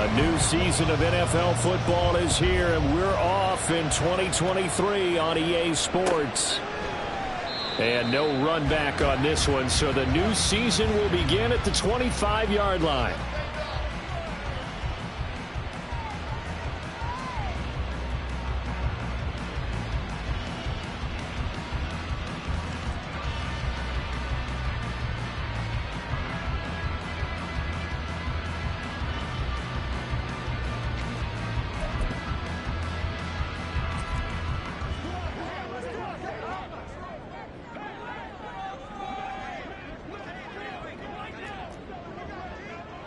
A new season of NFL football is here, and we're off in 2023 on EA Sports. And no run back on this one, so the new season will begin at the 25-yard line.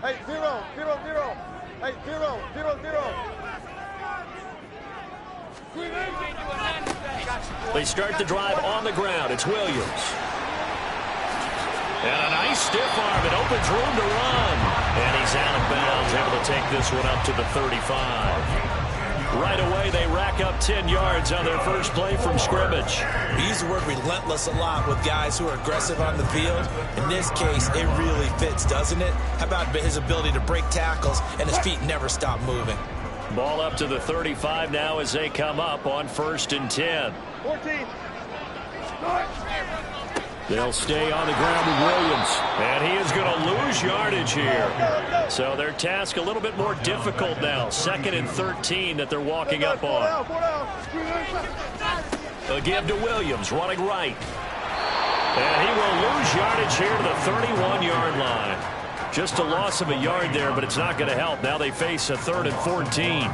Hey, 0, 0, 0. Hey, 0, 0, 0. They start the drive on the ground. It's Williams. And a nice stiff arm. It opens room to run. And he's out of bounds, able to take this one up to the 35. Right away, they rack up 10 yards on their first play from scrimmage. We use the word relentless a lot with guys who are aggressive on the field. In this case, it really fits, doesn't it? How about his ability to break tackles and his feet never stop moving? Ball up to the 35 now as they come up on 1st and 10. 14. They'll stay on the ground with Williams. And he is going to lose yardage here. So their task a little bit more difficult now. 2nd and 13 that they're walking up on. A give to Williams, running right. And he will lose yardage here to the 31-yard line. Just a loss of a yard there, but it's not going to help. Now they face a 3rd and 14.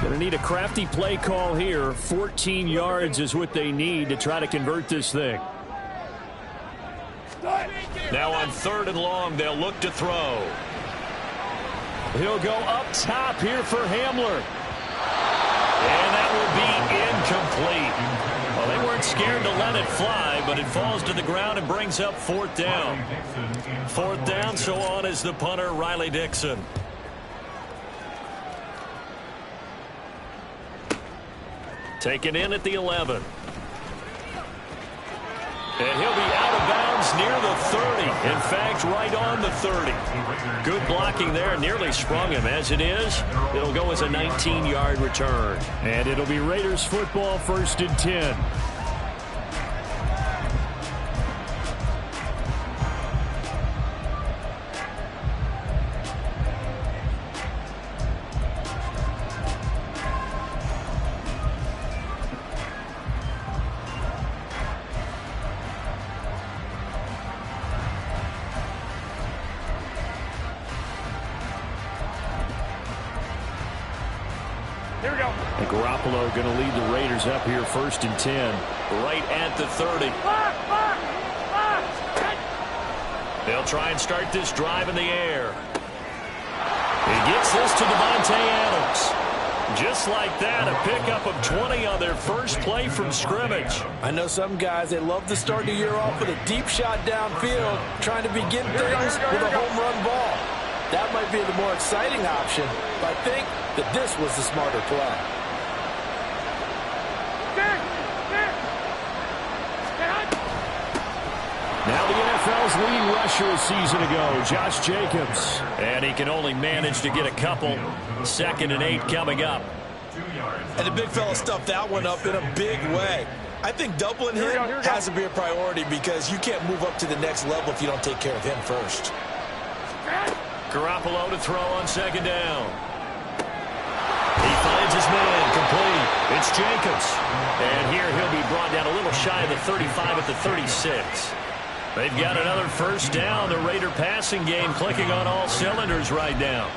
Going to need a crafty play call here. 14 yards is what they need to try to convert this thing. Now on 3rd and long, they'll look to throw. He'll go up top here for Hamler. And that will be incomplete. Well, they weren't scared to let it fly, but it falls to the ground and brings up 4th down. 4th down, so on is the punter, Riley Dixon. Taken in at the 11. And he'll be out of bounds near the 30. In fact, right on the 30. Good blocking there. Nearly sprung him. As it is, it'll go as a 19-yard return. And it'll be Raiders football, 1st and 10. And Garoppolo going to lead the Raiders up here 1st and 10. Right at the 30. They'll try and start this drive in the air. He gets this to Devontae Adams. Just like that, a pickup of 20 on their first play from scrimmage. I know some guys, they love to start the year off with a deep shot downfield, trying to begin things with a home run ball. That might be the more exciting option, but I think that this was the smarter play. Now the NFL's leading rusher a season ago, Josh Jacobs. And he can only manage to get a couple. 2nd and 8 coming up. And the big fella stuffed that one up in a big way. I think doubling him has to be a priority because you can't move up to the next level if you don't take care of him first. Garoppolo to throw on 2nd down. He finds his man complete. It's Jacobs. And here he'll be brought down a little shy of the 35 at the 36. They've got another 1st down. The Raider passing game clicking on all cylinders right now.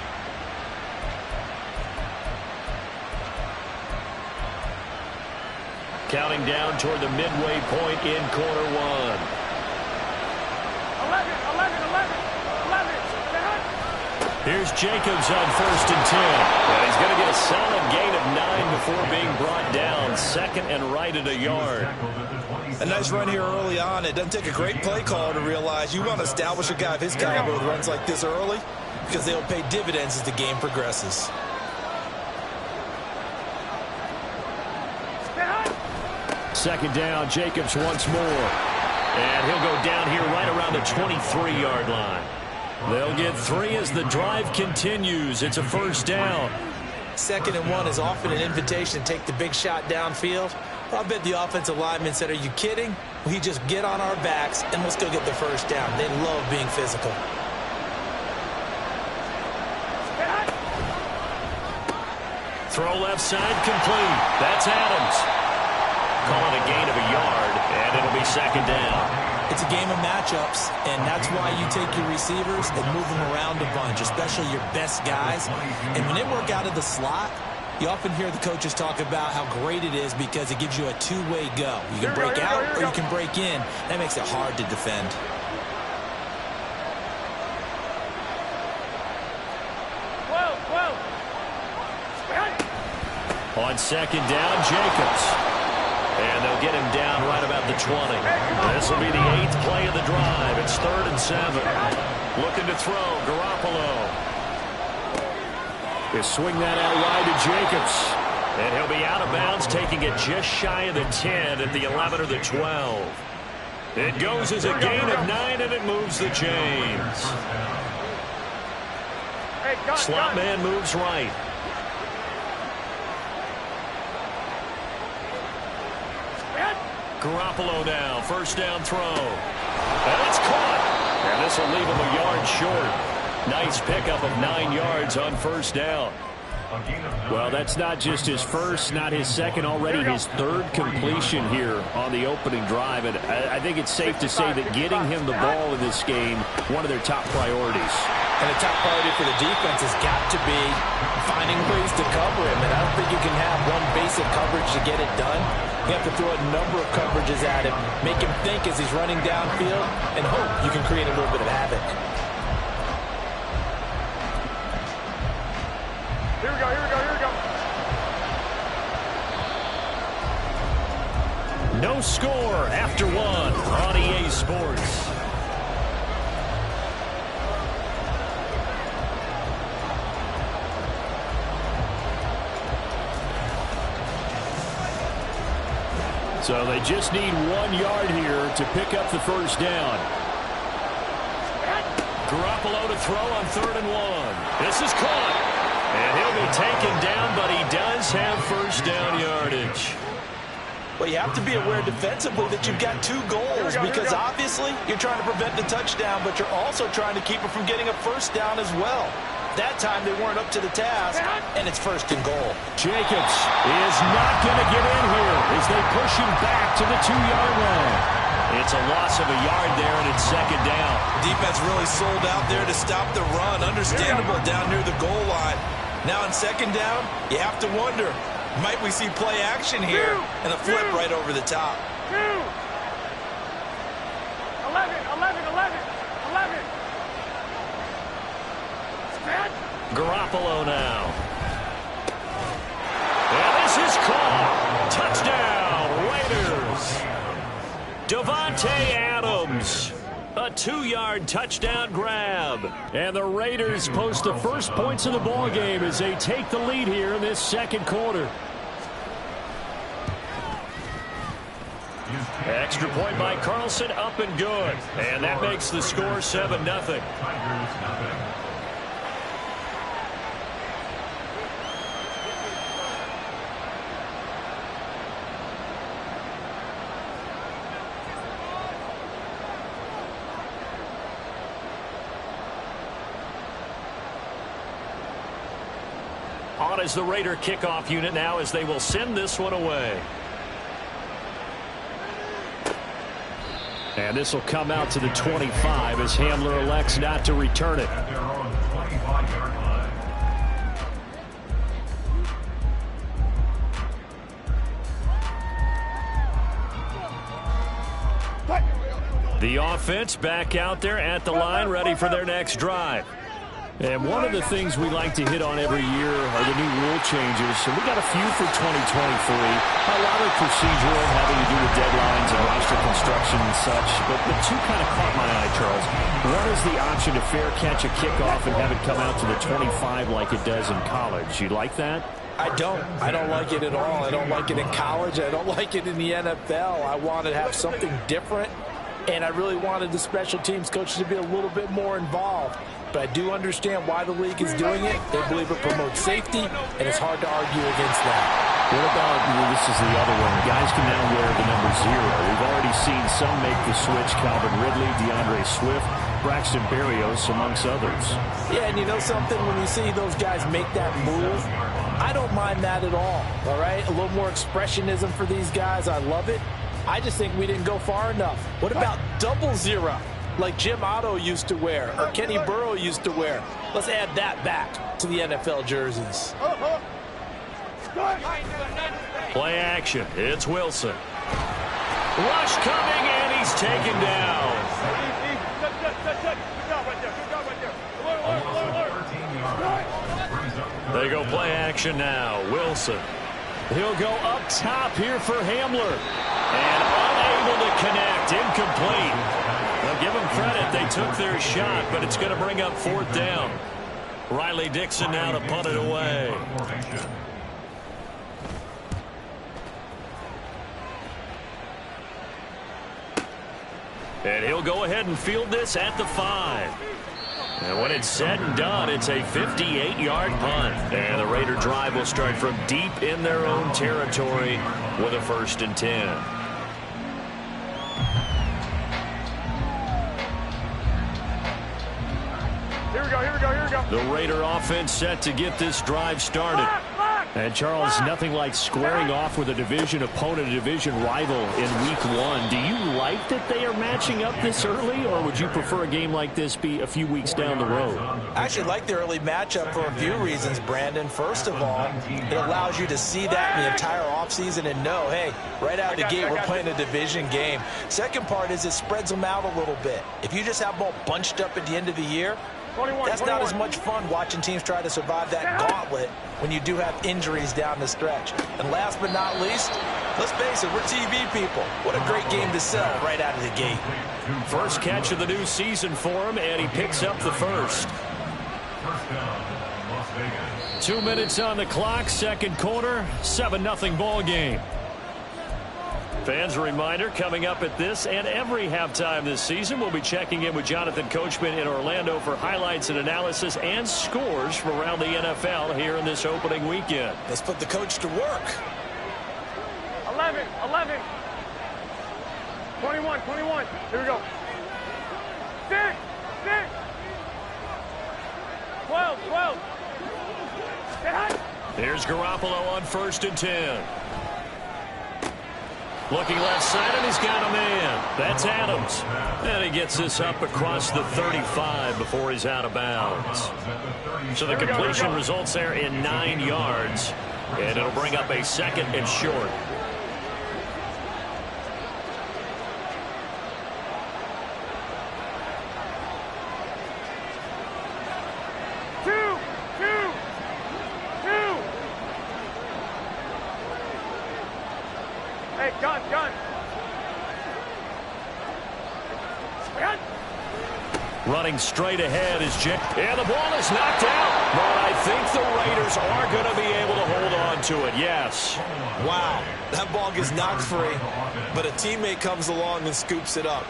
Counting down toward the midway point in quarter 1. 11. Here's Jacobs on 1st and 10. And he's going to get a solid gain of 9 before being brought down. 2nd and right at a yard. A nice run here early on. It doesn't take a great play caller to realize you want to establish a guy of his caliber with runs like this early because they'll pay dividends as the game progresses. second down. Jacobs once more. And he'll go down here right around the 23-yard line. They'll get 3 as the drive continues. It's a first down. 2nd and 1 is often an invitation to take the big shot downfield. I bet the offensive lineman said, are you kidding? We just get on our backs and we'll still get the first down. They love being physical. Throw left side complete. That's Adams. Call it a gain of a yard, and it'll be second down. It's a game of matchups, and that's why you take your receivers and move them around a bunch, especially your best guys. And when they work out of the slot, you often hear the coaches talk about how great it is because it gives you a two-way go. You can break out or you can break in. That makes it hard to defend. On second down, Jacobs. And they'll get him down right about the 20. This will be the 8th play of the drive. It's 3rd and 7. Looking to throw, Garoppolo. They swing that out wide to Jacobs. And he'll be out of bounds, taking it just shy of the 10 at the 11 or the 12. It goes as a gain of 9, and it moves the chains. Slot man moves right. Garoppolo now, first down throw. And it's caught. And this will leave him a yard short. Nice pickup of 9 yards on first down. Well, that's not just his first, not his second, already his 3rd completion here on the opening drive. And I think it's safe to say that getting him the ball in this game, one of their top priorities. And the top priority for the defense has got to be finding ways to cover him. And I don't think you can have one basic coverage to get it done. You have to throw a number of coverages at him, make him think as he's running downfield, and hope you can create a little bit of havoc. Here we go, here we go, here we go. No score after 1 on EA Sports. So they just need 1 yard here to pick up the first down. Garoppolo to throw on 3rd and 1. This is caught. And he'll be taken down, but he does have first down yardage. Well, you have to be aware defensively that you've got 2 goals because obviously you're trying to prevent the touchdown, but you're also trying to keep it from getting a first down as well. That time they weren't up to the task, and it's 1st and goal. Jacobs is not going to get in here as they push him back to the 2-yard line. It's a loss of a yard there, and it's second down. Defense really sold out there to stop the run. Understandable down near the goal line. Now on second down, you have to wonder, might we see play action here and a flip right over the top? 11. Garoppolo now. And this is caught. Touchdown, Raiders. Davante Adams. A 2-yard touchdown grab. And the Raiders post the first points of the ball game as they take the lead here in this second quarter. Extra point by Carlson, up and good. And that makes the score 7-0. On is the Raider kickoff unit now as they will send this one away. And this will come out to the 25 as Hamler elects not to return it. The offense back out there at the line, ready for their next drive. And one of the things we like to hit on every year are the new rule changes. And we got a few for 2023. A lot of procedural, having to do with deadlines and roster construction and such. But the two kind of caught my eye, Charles. One is the option to fair catch a kickoff and have it come out to the 25 like it does in college. You like that? I don't like it at all. I don't like it in college. I don't like it in the NFL. I wanted to have something different, and I really wanted the special teams coaches to be a little bit more involved. But I do understand why the league is doing it. They believe it promotes safety, and it's hard to argue against that. What about, this is the other one, guys can now wear the number 0. We've already seen some make the switch, Calvin Ridley, DeAndre Swift, Braxton Berrios, amongst others. Yeah, and you know something? When you see those guys make that move, I don't mind that at all right? A little more expressionism for these guys. I love it. I just think we didn't go far enough. What about 00, like Jim Otto used to wear or Kenny Burrow used to wear? Let's add that back to the NFL jerseys. Play action. It's Wilson. Rush coming, and he's taken down. They go play action now. Wilson. He'll go up top here for Hamler. And unable to connect. Incomplete. Well, give them credit. They took their shot, but it's going to bring up 4th down. Riley Dixon now to punt it away. And he'll go ahead and field this at the 5. And when it's said and done, it's a 58-yard punt. And the Raider drive will start from deep in their own territory with a 1st and 10. Here we go. The Raider offense set to get this drive started. And, Charles, nothing like squaring off with a division opponent, a division rival in week 1. Do you like that they are matching up this early, or would you prefer a game like this be a few weeks down the road? I actually like the early matchup for a few reasons, Brandon. First of all, it allows you to see that in the entire offseason and know, hey, right out of the gate, we're playing a division game. Second part is it spreads them out a little bit. If you just have them all bunched up at the end of the year, that's not as much fun watching teams try to survive that gauntlet when you do have injuries down the stretch. And last but not least, let's face it, we're TV people. What a great game to sell right out of the gate. First catch of the new season for him, and he picks up the first. 2 minutes on the clock, second quarter, 7-0 ball game. Fans, a reminder, coming up at this and every halftime this season, we'll be checking in with Jonathan Coachman in Orlando for highlights and analysis and scores from around the NFL here in this opening weekend. Let's put the coach to work. 11. 21. Here we go. 6. 12. Here's Garoppolo on 1st and 10. Looking left side, and he's got a man. That's Adams. And he gets this up across the 35 before he's out of bounds. So the completion results there in 9 yards. And it'll bring up a 2nd and short. Hey, gun. Running straight ahead is Jake. And the ball is knocked out. But I think the Raiders are going to be able to hold on to it, yes. Wow, that ball gets knocked free, but a teammate comes along and scoops it up.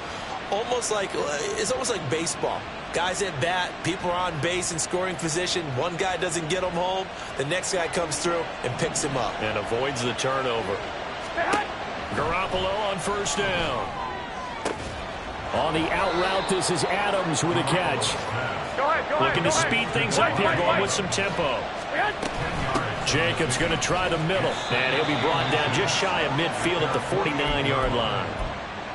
It's almost like baseball. Guys at bat, people are on base in scoring position. One guy doesn't get him home. The next guy comes through and picks him up. And avoids the turnover. Garoppolo on 1st down. On the out route, this is Adams with a catch. Go ahead. Looking to speed things up here, going with some tempo. Jacobs going to try the middle, and he'll be brought down just shy of midfield at the 49-yard line.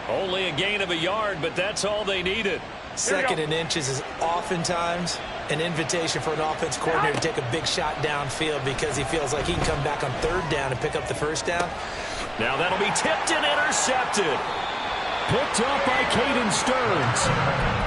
Only a gain of a yard, but that's all they needed. 2nd and inches is oftentimes an invitation for an offense coordinator to take a big shot downfield because he feels like he can come back on 3rd down and pick up the 1st down. Now that'll be tipped and intercepted. Picked up by Caden Stearns.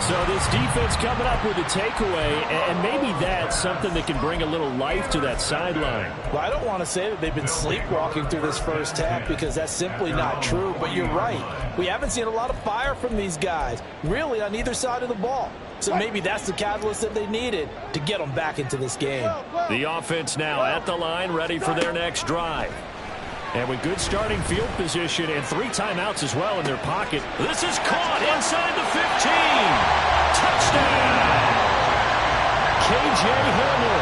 So this defense coming up with a takeaway, and maybe that's something that can bring a little life to that sideline. Well, I don't want to say that they've been sleepwalking through this first half because that's simply not true, but you're right. We haven't seen a lot of fire from these guys, really, on either side of the ball. So maybe that's the catalyst that they needed to get them back into this game. The offense now at the line, ready for their next drive. And with good starting field position and 3 timeouts as well in their pocket, this is caught inside the 15. Touchdown! K.J. Hamler,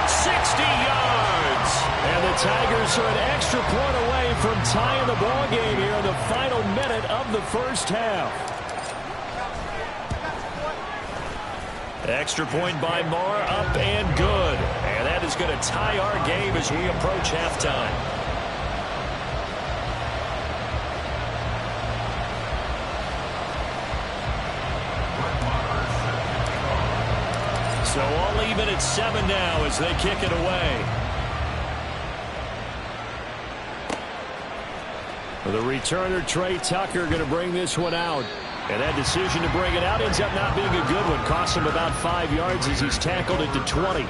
60 yards. And the Tigers are an extra point away from tying the ball game here in the final minute of the first half. Extra point by Marr, up and good. And that is going to tie our game as we approach halftime. So all even at 7 now as they kick it away. The returner, Trey Tucker, going to bring this one out. And that decision to bring it out ends up not being a good one. Cost him about 5 yards as he's tackled it to 20.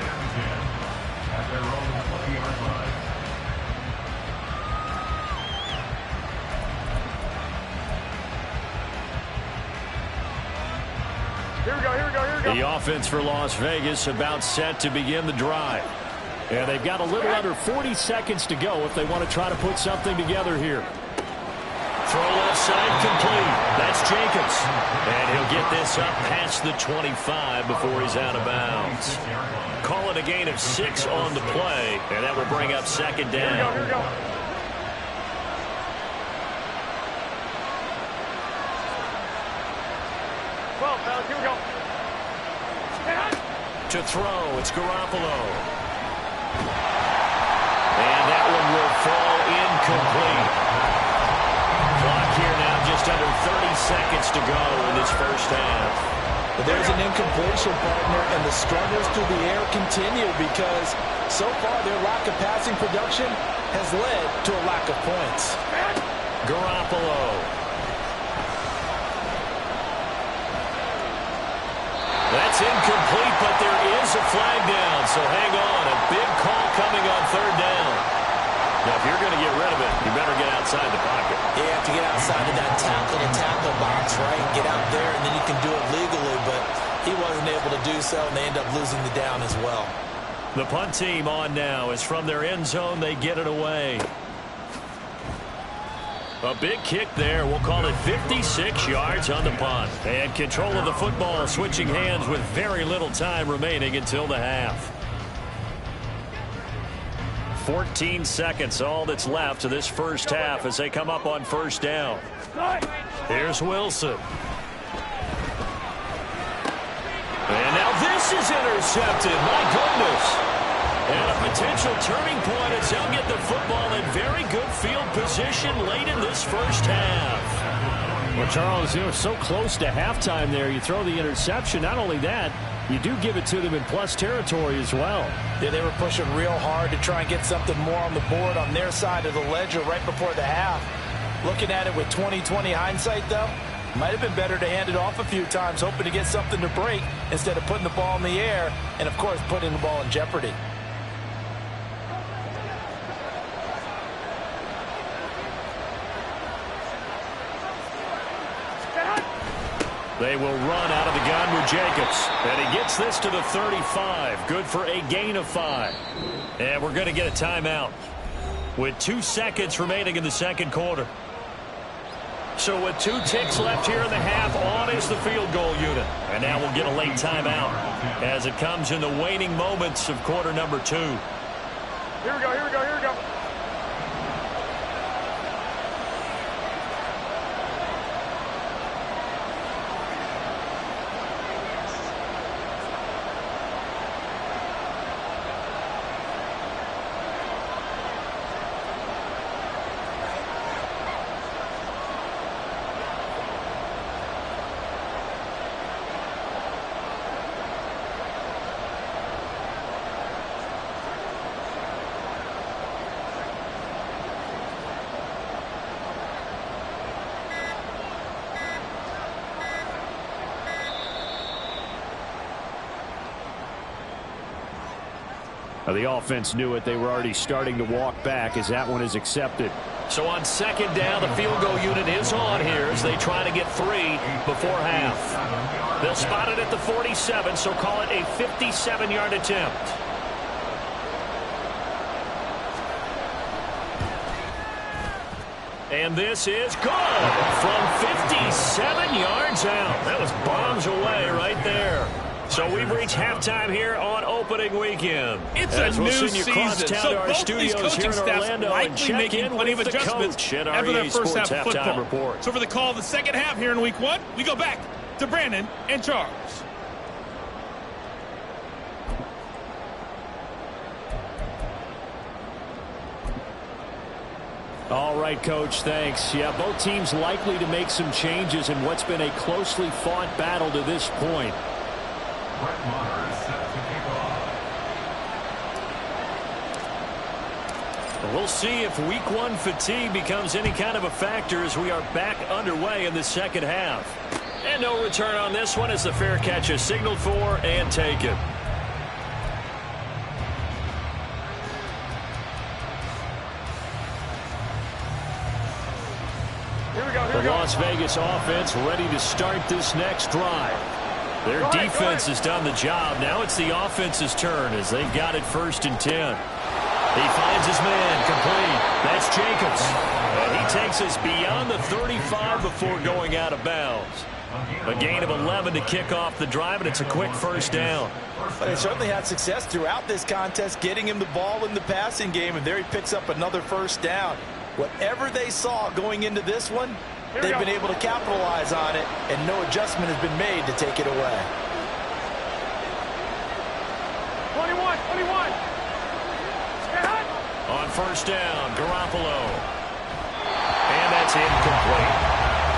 The offense for Las Vegas about set to begin the drive. And they've got a little under 40 seconds to go if they want to try to put something together here. Throw left side complete. That's Jacobs. And he'll get this up past the 25 before he's out of bounds. Call it a gain of 6 on the play, and that will bring up second down. Here we go. Well, fellas, here we go. To throw, it's Garoppolo. And that one will fall incomplete. Clock here now just under 30 seconds to go in this first half. But there's an incompletion, partner, and the struggles through the air continue because so far their lack of passing production has led to a lack of points. Garoppolo. That's incomplete, but there is a flag down, so hang on. A big call coming on third down. Now, if you're going to get rid of it, you better get outside the pocket. You have to get outside of that tackle-to-tackle box, right? Get out there, and then you can do it legally, but he wasn't able to do so, and they end up losing the down as well. The punt team on now is from their end zone. They get it away. A big kick there. We'll call it 56 yards on the punt. And control of the football switching hands with very little time remaining until the half. 14 seconds, all that's left to this first half as they come up on first down. Here's Wilson. And now this is intercepted. My goodness. And a potential turning point as they'll get the football in very good field position late in this first half. Well, Charles, you know, so close to halftime there. You throw the interception. Not only that, you do give it to them in plus territory as well. Yeah, they were pushing real hard to try and get something more on the board on their side of the ledger right before the half. Looking at it with 20/20 hindsight, though, might have been better to hand it off a few times, hoping to get something to break instead of putting the ball in the air and, of course, putting the ball in jeopardy. They will run out of the gun with Jacobs. And he gets this to the 35. Good for a gain of 5. And we're going to get a timeout with 2 seconds remaining in the second quarter. So with 2 ticks left here in the half, on is the field goal unit. And now we'll get a late timeout as it comes in the waning moments of quarter number 2. Here we go, here we go, here we go. The offense knew it. They were already starting to walk back as that one is accepted. So on second down, the field goal unit is on here as they try to get 3 before half. They'll spot it at the 47, so call it a 57-yard attempt. And this is good from 57 yards out. That was bombs away right there. So we've reached halftime here on opening weekend. It's a new season, so our both these coaching staffs likely making plenty of adjustments after their first half of football. Report. So for the call of the second half here in week 1, we go back to Brandon and Charles. All right, Coach, thanks. Yeah, both teams likely to make some changes in what's been a closely fought battle to this point. We'll see if week 1 fatigue becomes any kind of a factor as we are back underway in the second half. And no return on this one as the fair catch is signaled for and taken. The Las Vegas offense ready to start this next drive. Their defense has done the job. Now it's the offense's turn as they've got it 1st and 10. He finds his man complete. That's Jacobs. And he takes us beyond the 35 before going out of bounds. A gain of 11 to kick off the drive, and it's a quick 1st down. But they certainly had success throughout this contest, getting him the ball in the passing game, and there he picks up another 1st down. Whatever they saw going into this one, they've been able to capitalize on it, and no adjustment has been made to take it away. 21. On 1st down, Garoppolo. And that's incomplete.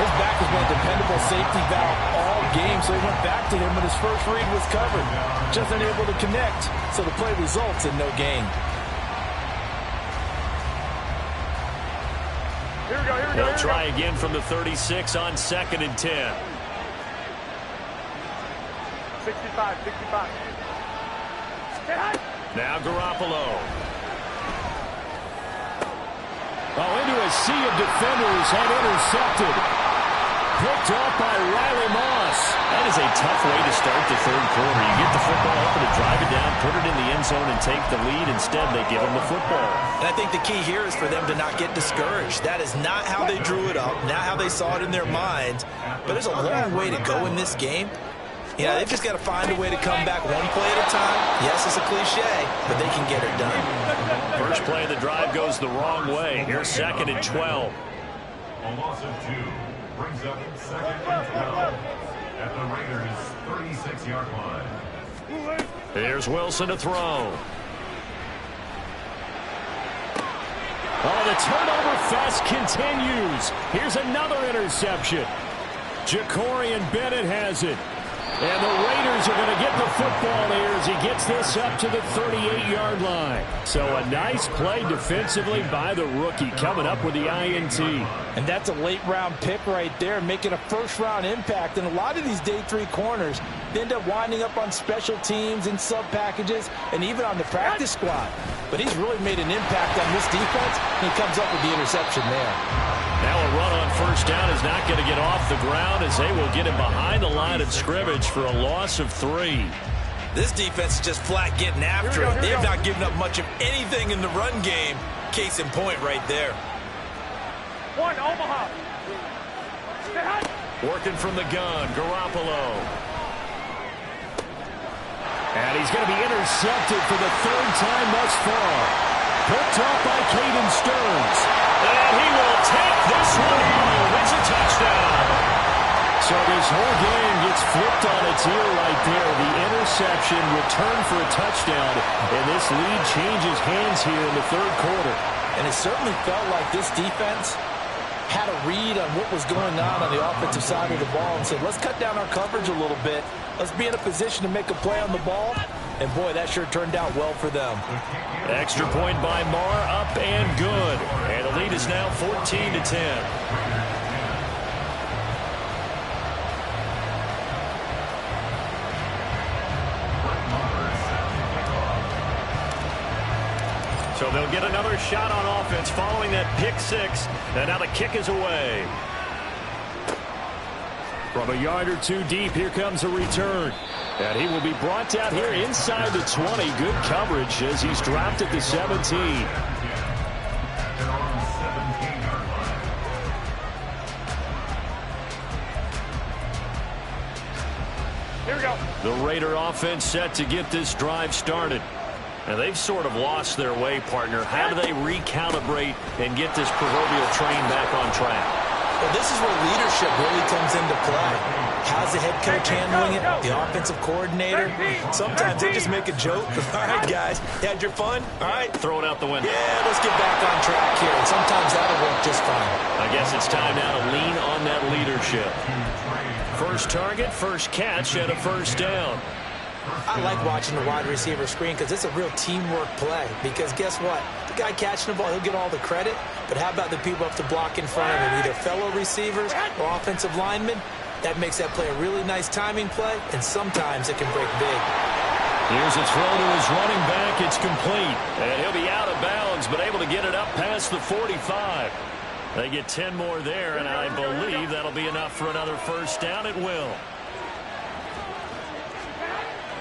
His back has been a dependable safety valve all game, so he went back to him when his first read was covered. Just unable to connect, so the play results in no gain. They'll try again from the 36 on 2nd and 10. 65. Now Garoppolo. Into a sea of defenders and intercepted. Picked off by Riley Moss. That is a tough way to start the 3rd quarter. You get the football, hoping to drive it down, put it in the end zone, and take the lead. Instead, they give them the football. And I think the key here is for them to not get discouraged. That is not how they drew it up, not how they saw it in their minds. But there's a long way to go in this game. Yeah, they've just got to find a way to come back one play at a time. Yes, it's a cliche, but they can get it done. First play of the drive goes the wrong way. Here's 2nd and 12. A loss of 2 brings up 2nd and 12 at the Raiders' 36-yard line. Here's Wilson to throw. Oh, the turnover fest continues. Here's another interception. Jacorian Bennett has it. And the Raiders are going to get the football here as he gets this up to the 38-yard line. So a nice play defensively by the rookie coming up with the INT. And that's a late-round pick right there, making a first-round impact. And a lot of these day 3 corners, they end up winding up on special teams and sub-packages and even on the practice squad. But he's really made an impact on this defense, and he comes up with the interception there. Now a run on 1st down is not going to get off the ground as they will get him behind the line of scrimmage for a loss of 3. This defense is just flat getting after it. They have not given up much of anything in the run game. Case in point right there. 1, Omaha. Working from the gun, Garoppolo. And he's going to be intercepted for the 3rd time thus far. Picked off by Caden Stearns. And he will take this one home. It's a touchdown. So this whole game gets flipped on its ear right there. The interception returned for a touchdown. And this lead changes hands here in the 3rd quarter. And it certainly felt like this defense had a read on what was going on the offensive side of the ball and said, let's cut down our coverage a little bit. Let's be in a position to make a play on the ball. And, boy, that sure turned out well for them. Extra point by Marr, up and good. And the lead is now 14-10. So they'll get another shot on offense following that pick six. And now the kick is away. From a yard or two deep, here comes a return. And he will be brought down here inside the 20. Good coverage as he's dropped at the 17. Here we go. The Raider offense set to get this drive started. And they've sort of lost their way, partner. How do they recalibrate and get this proverbial train back on track? Well, this is where leadership really comes into play. How's the head coach handling it? The offensive coordinator? Sometimes they just make a joke. All right, guys, you had your fun? All right. Throw it out the window. Yeah, let's get back on track here. And sometimes that'll work just fine. I guess it's time now to lean on that leadership. First target, first catch, and a first down. I like watching the wide receiver screen because it's a real teamwork play. Because guess what? The guy catching the ball, he'll get all the credit. But how about the people up to block in front of him, either fellow receivers or offensive linemen? That makes that play a really nice timing play, and sometimes it can break big. Here's a throw to his running back. It's complete. And he'll be out of bounds, but able to get it up past the 45. They get 10 more there, and I believe that'll be enough for another first down. It will.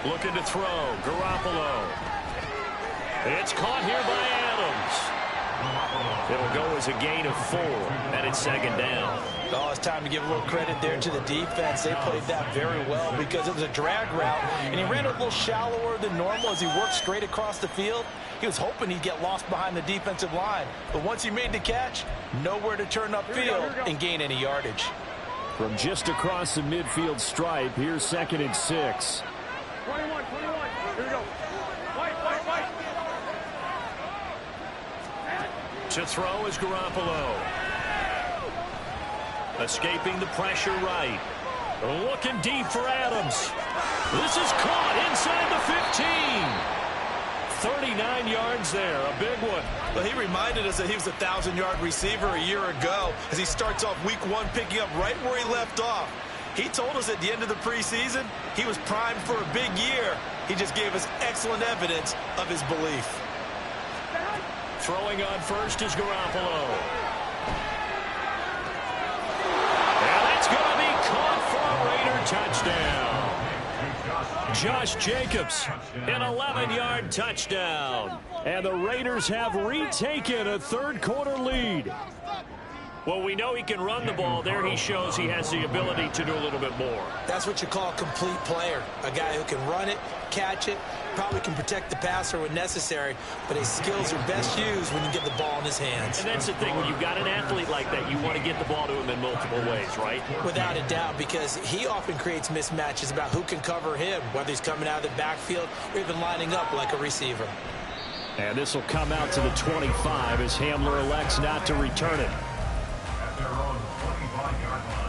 Looking to throw. Garoppolo. It's caught here by Adams. It'll go as a gain of 4, and it's second down. Oh, it's time to give a little credit there to the defense. They played that very well because it was a drag route, and he ran a little shallower than normal as he worked straight across the field. He was hoping he'd get lost behind the defensive line. But once he made the catch, nowhere to turn upfield and gain any yardage. From just across the midfield stripe, here's 2nd and 6. 21. Here we go. Fight. To throw is Garoppolo. Escaping the pressure right. Looking deep for Adams. This is caught inside the 15. 39 yards there, a big one. Well, he reminded us that he was a 1,000-yard receiver a year ago as he starts off week 1 picking up right where he left off. He told us at the end of the preseason he was primed for a big year. He just gave us excellent evidence of his belief. Throwing on first is Garoppolo. And that's going to be caught for a Raider touchdown. Josh Jacobs, an 11-yard touchdown. And the Raiders have retaken a third-quarter lead. Well, we know he can run the ball. There he shows he has the ability to do a little bit more. That's what you call a complete player. A guy who can run it, catch it, probably can protect the passer when necessary, but his skills are best used when you get the ball in his hands. And that's the thing. When you've got an athlete like that, you want to get the ball to him in multiple ways, right? Without a doubt, because he often creates mismatches about who can cover him, whether he's coming out of the backfield or even lining up like a receiver. And this will come out to the 25 as Hamler elects not to return it. At their own 25-yard line.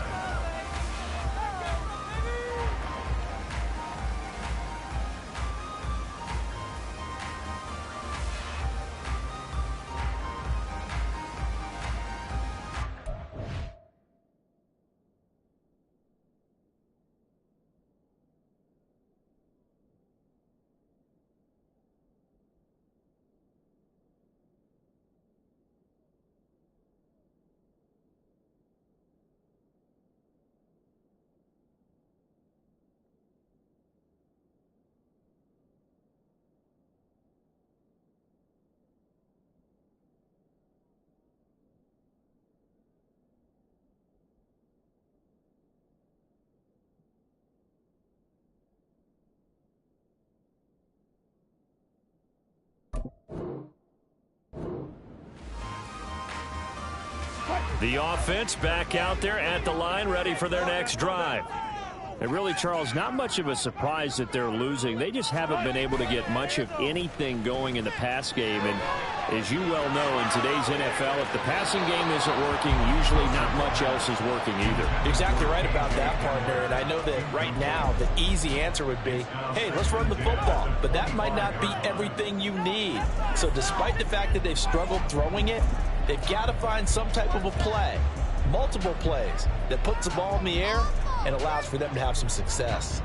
The offense back out there at the line, ready for their next drive. And really, Charles, not much of a surprise that they're losing. They just haven't been able to get much of anything going in the pass game. And as you well know, in today's NFL, if the passing game isn't working, usually not much else is working either. Exactly right about that, partner. And I know that right now the easy answer would be, hey, let's run the football. But that might not be everything you need. So despite the fact that they've struggled throwing it, they've got to find some type of a play, multiple plays, that puts the ball in the air and allows for them to have some success.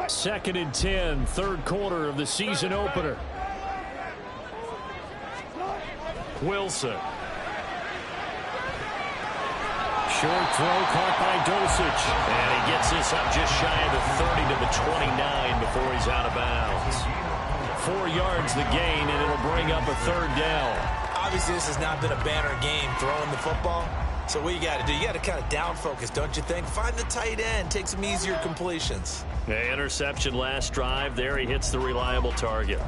2nd and 10, third quarter of the season opener. Wilson. Short throw caught by Dosich. And he gets this up just shy of the 30 to the 29 before he's out of bounds. 4 yards the gain, and it'll bring up a third down. Obviously, this has not been a banner game throwing the football. So what you got to do, you got to kind of down focus, don't you think? Find the tight end, take some easier completions. Yeah, interception last drive. There he hits the reliable target.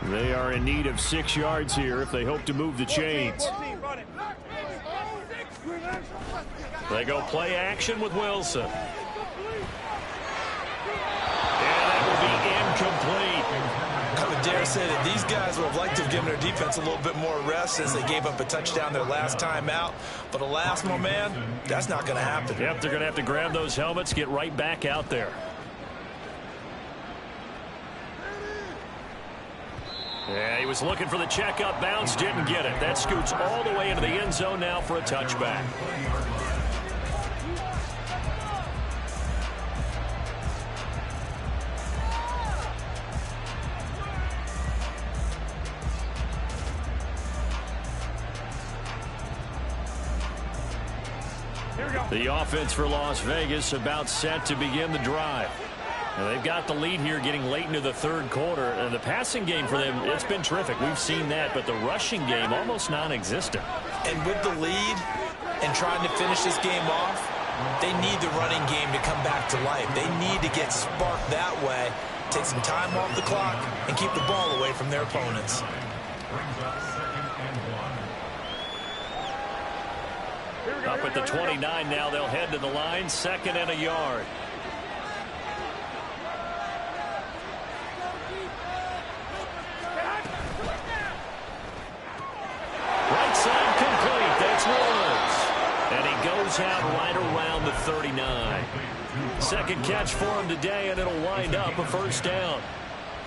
They are in need of 6 yards here if they hope to move the chains. They go play action with Wilson. And that will be incomplete. I would dare say that these guys would have liked to have given their defense a little bit more rest since they gave up a touchdown their last time out. But alas, my man, that's not going to happen. Yep, they're going to have to grab those helmets, get right back out there. Yeah, he was looking for the checkup bounce, didn't get it. That scoots all the way into the end zone now for a touchback. The offense for Las Vegas about set to begin the drive. Now they've got the lead here getting late into the third quarter. And the passing game for them, it's been terrific. We've seen that, but the rushing game almost non-existent. And with the lead and trying to finish this game off, they need the running game to come back to life. They need to get sparked that way, take some time off the clock, and keep the ball away from their opponents. Up at the 29 now, they'll head to the line, 2nd and a yard. Right side complete, that's Woods. And he goes out right around the 39. Second catch for him today, and it'll wind up a first down.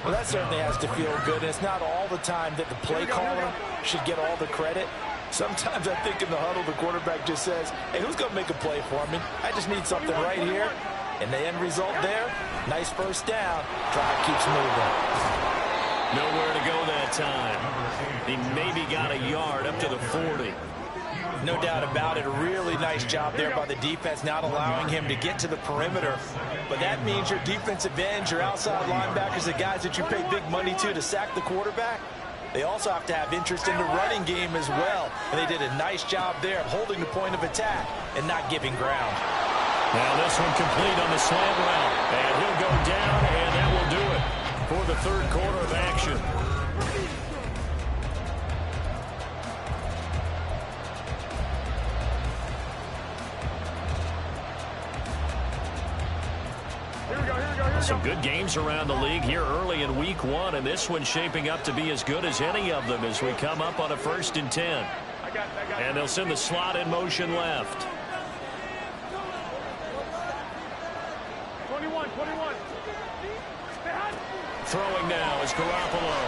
Well, that certainly has to feel good. And it's not all the time that the play caller should get all the credit. Sometimes I think in the huddle, the quarterback just says, hey, who's going to make a play for me? I just need something right here. And the end result there, nice first down. Drive keeps moving. Nowhere to go that time. He maybe got a yard up to the 40. No doubt about it. A really nice job there by the defense, not allowing him to get to the perimeter. But that means your defensive ends, your outside linebackers, the guys that you pay big money to sack the quarterback, they also have to have interest in the running game as well. And they did a nice job there of holding the point of attack and not giving ground. Now this one complete on the slant route. And he'll go down, and that will do it for the third quarter of action. Some good games around the league here early in week 1, and this one's shaping up to be as good as any of them as we come up on a 1st and 10. And they'll send the slot in motion left. 21. Throwing now is Garoppolo.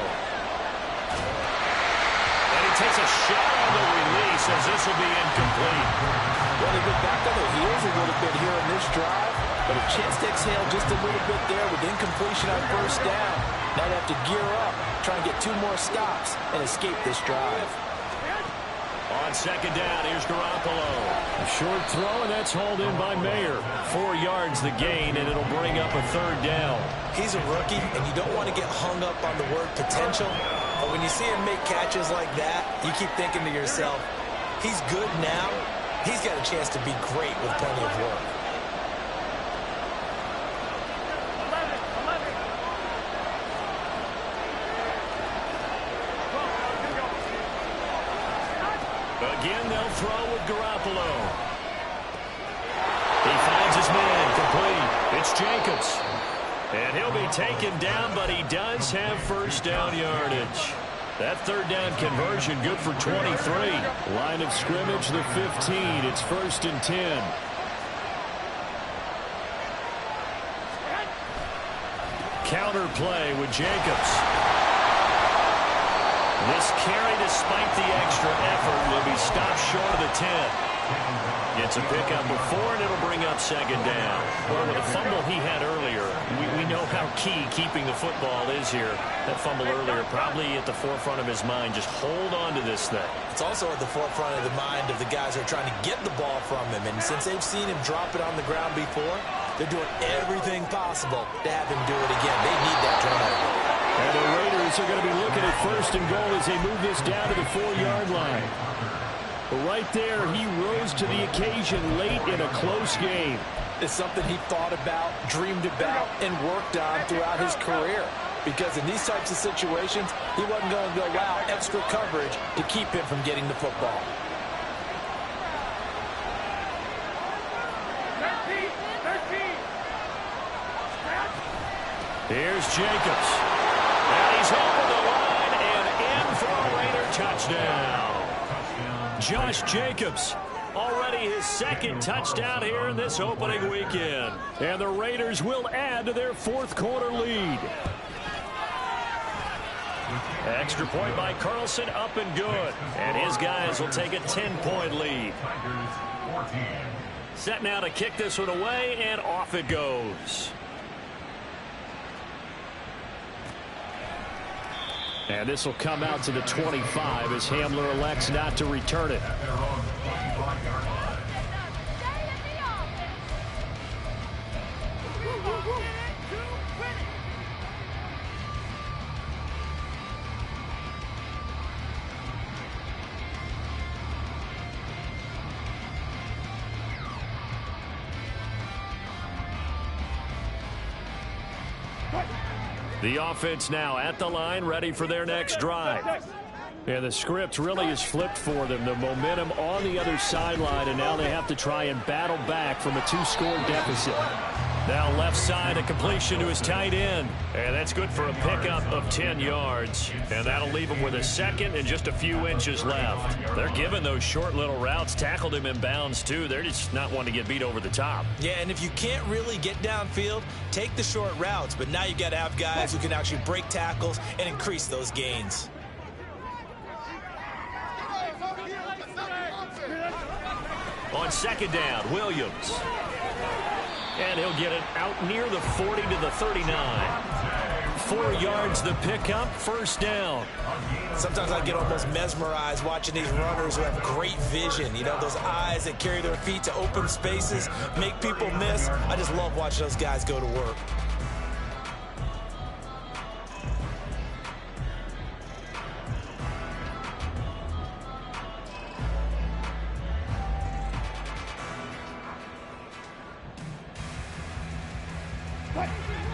And he takes a shot on the release as this will be incomplete. Well, they've been back on their heels a little bit here in this drive. But a chance to exhale just a little bit there with incompletion on first down. Now they have to gear up, try and get 2 more stops, and escape this drive. On 2nd down, here's Garoppolo. A short throw, and that's hauled in by Mayer. 4 yards the gain, and it'll bring up a 3rd down. He's a rookie, and you don't want to get hung up on the word potential. But when you see him make catches like that, you keep thinking to yourself, he's good now. He's got a chance to be great with plenty of work. Again, they'll throw with Garoppolo. He finds his man complete. It's Jacobs. And he'll be taken down, but he does have first down yardage. That third down conversion good for 23. Line of scrimmage, the 15. It's 1st and 10. Counter play with Jacobs. This carry, despite the extra effort, will be stopped short of the 10. Gets a pickup before, and it'll bring up 2nd down. Well, with the fumble he had earlier, we know how key keeping the football is here. That fumble earlier probably at the forefront of his mind. Just hold on to this thing. It's also at the forefront of the mind of the guys who are trying to get the ball from him. And since they've seen him drop it on the ground before, they're doing everything possible to have him do it again. They need that turnover. And the Raiders are going to be looking at 1st and goal as they move this down to the 4-yard line. Right there, he rose to the occasion late in a close game. It's something he thought about, dreamed about, and worked on throughout his career. Because in these types of situations, he wasn't going to allow extra coverage to keep him from getting the football. Here's Jacobs. And he's over the line and in for a Raider touchdown. Josh Jacobs, already his 2nd touchdown here in this opening weekend. And the Raiders will add to their 4th quarter lead. Extra point by Carlson, up and good. And his guys will take a 10-point lead. Set now to kick this one away, and off it goes. And this will come out to the 25 as Hamler elects not to return it. The offense now at the line, ready for their next drive. And the script really is flipped for them. The momentum on the other sideline, and now they have to try and battle back from a 2-score deficit. Now left side, a completion to his tight end. And that's good for a pickup of 10 yards. And that'll leave him with a 2nd and just a few inches left. They're giving those short little routes. Tackled him in bounds, too. They're just not wanting to get beat over the top. Yeah, and if you can't really get downfield, take the short routes. But now you've got to have guys who can actually break tackles and increase those gains. On 2nd down, Williams. And he'll get it out near the 40 to the 39. 4 yards the pickup, 1st down. Sometimes I get almost mesmerized watching these runners who have great vision. You know, those eyes that carry their feet to open spaces, make people miss. I just love watching those guys go to work.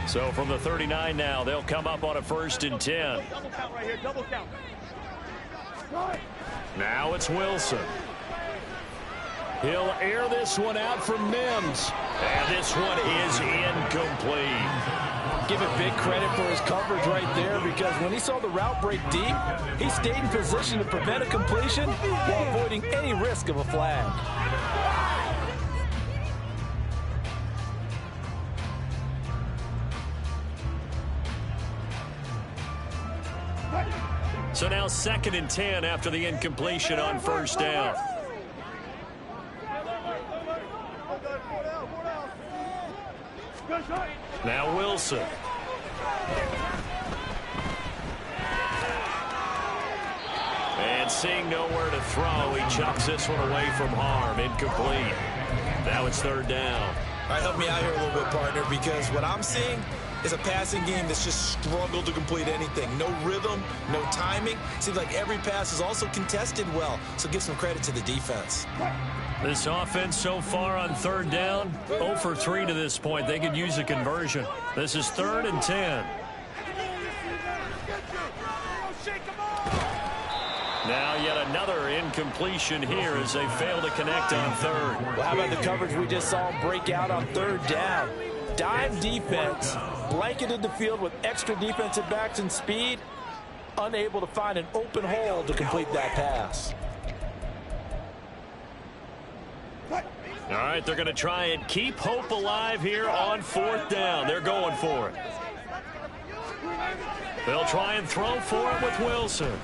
So from the 39 now, they'll come up on a 1st and 10. Double count right here, double count. Now it's Wilson. He'll air this one out for Mims. And this one is incomplete. Give it big credit for his coverage right there, because when he saw the route break deep, he stayed in position to prevent a completion while avoiding any risk of a flag. So now 2nd and 10 after the incompletion on 1st down. Now Wilson. And seeing nowhere to throw, he chucks this one away from harm. Incomplete. Now it's 3rd down. All right, help me out here a little bit, partner, because what I'm seeing is a passing game that's just struggled to complete anything. No rhythm, no timing. Seems like every pass is also contested well, so give some credit to the defense. This offense so far on 3rd down, 0 for 3 to this point. They could use a conversion. This is 3rd and 10. Now yet another incompletion here as they fail to connect on 3rd. Well, how about the coverage we just saw break out on 3rd down? Dime defense, blanketed the field with extra defensive backs and speed. unable to find an open hole to complete that pass. All right, they're going to try and keep hope alive here on 4th down. They're going for it. They'll try and throw for it with Wilson.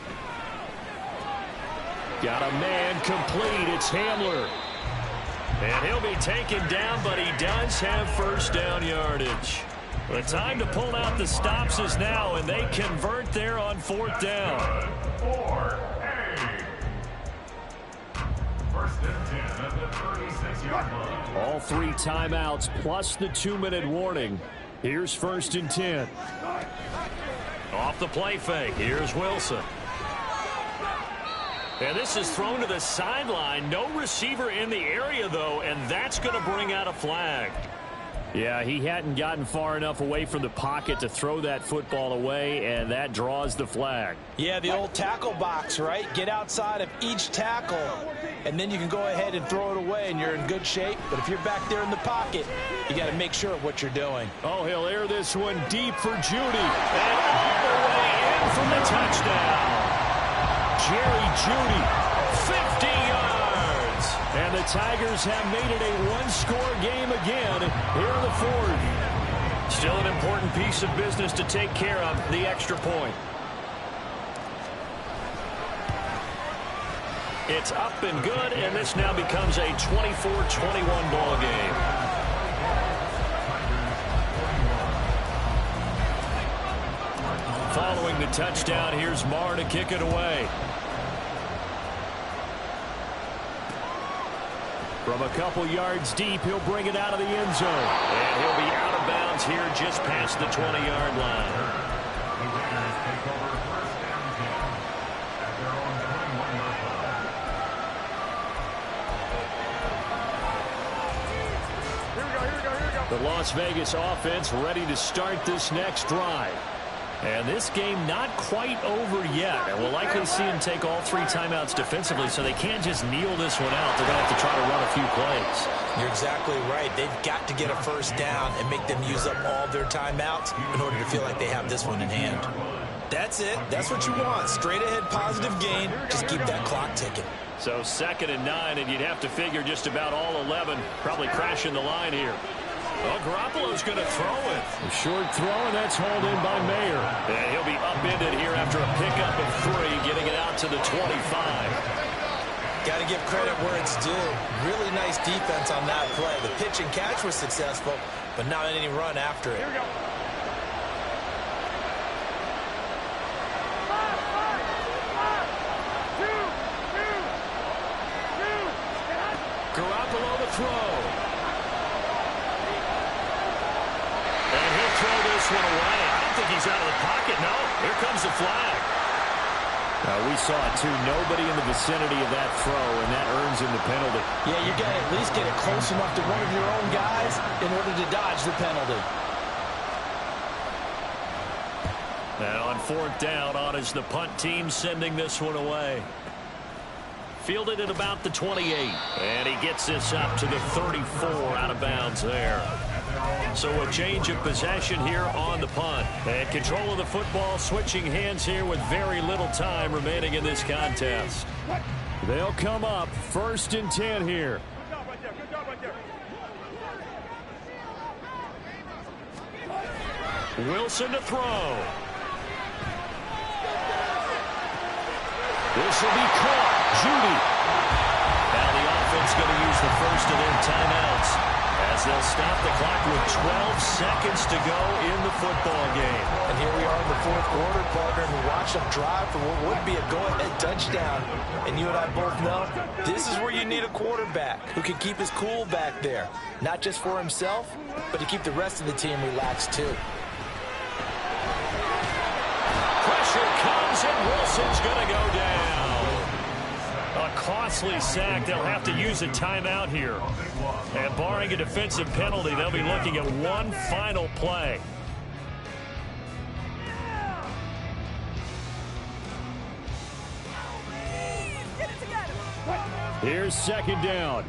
Got a man complete. It's Hamler. And he'll be taken down, but he does have first down yardage. The time to pull out the stops is now, and they convert there on 4th down. 4A. First and 10 at the 36-yard line. All 3 timeouts plus the 2-minute warning. Here's 1st and 10. Off the play fake. Here's Wilson. And this is thrown to the sideline. No receiver in the area, though, and that's going to bring out a flag. Yeah, he hadn't gotten far enough away from the pocket to throw that football away, and that draws the flag. Yeah, the old tackle box, right? Get outside of each tackle, and then you can go ahead and throw it away, and you're in good shape. But if you're back there in the pocket, you got to make sure of what you're doing. Oh, he'll air this one deep for Judy. And all the way in from the touchdown. Jerry Judy, 50 yards. And the Tigers have made it a one-score game again here in the 4th. Still an important piece of business to take care of, the extra point. It's up and good, and this now becomes a 24-21 ball game. Following the touchdown, here's Marr to kick it away. From a couple yards deep, he'll bring it out of the end zone. And he'll be out of bounds here just past the 20-yard line. The Raiders take over first and 10 at their own 21-yard line. Here we go. The Las Vegas offense ready to start this next drive. And this game not quite over yet. And we'll likely see them take all 3 timeouts defensively, so they can't just kneel this one out. They're going to have to try to run a few plays. You're exactly right. They've got to get a first down and make them use up all their timeouts in order to feel like they have this one in hand. That's it. That's what you want. Straight ahead positive gain. Just keep that clock ticking. So 2nd and 9, and you'd have to figure just about all 11 probably crashing the line here. Well, Garoppolo's going to throw it. A short throw, and that's hauled in by Mayer. And he'll be upended here after a pickup of 3, getting it out to the 25. Got to give credit where it's due. Really nice defense on that play. The pitch and catch was successful, but not any run after it. Here we go. Garoppolo to throw. And he'll throw this one away. I don't think he's out of the pocket, no. Here comes the flag. We saw it, too. Nobody in the vicinity of that throw, and that earns him the penalty. Yeah, you got to at least get it close enough to one of your own guys in order to dodge the penalty. And on 4th down, on is the punt team sending this one away. Fielded at about the 28. And he gets this up to the 34, out of bounds there. So a change of possession here on the punt. And control of the football switching hands here with very little time remaining in this contest. They'll come up 1st and 10 here. Good job right there. Good job right there. Wilson to throw. This will be caught. Judy. Now the offense going to use the first of their timeouts as they'll stop the clock with 12 seconds to go in the football game. And here we are in the 4th quarter, partner, and we watch them drive for what would be a go-ahead touchdown. And you and I both know this is where you need a quarterback who can keep his cool back there. Not just for himself, but to keep the rest of the team relaxed too. Pressure comes, and Wilson's going to go down. A costly sack. They'll have to use a timeout here. And barring a defensive penalty, they'll be looking at one final play. Here's 2nd down.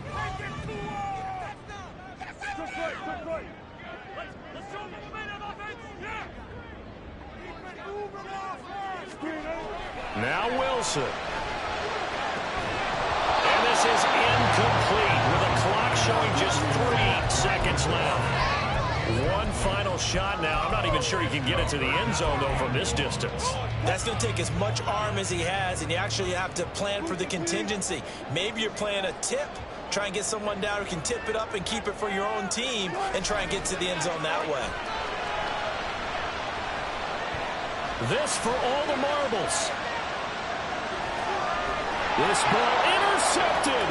Now Wilson. And this is incomplete with a clock showing just 3 seconds left. One final shot now. I'm not even sure he can get it to the end zone, though, from this distance. That's going to take as much arm as he has, and you actually have to plan for the contingency. Maybe you're playing a tip. Try and get someone down who can tip it up and keep it for your own team and try and get to the end zone that way. This for all the marbles. This ball intercepted.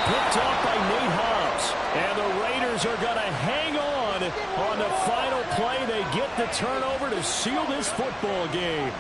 Picked off by Nate Hobbs. And the Raiders are going to hang on the final play. They get the turnover to seal this football game.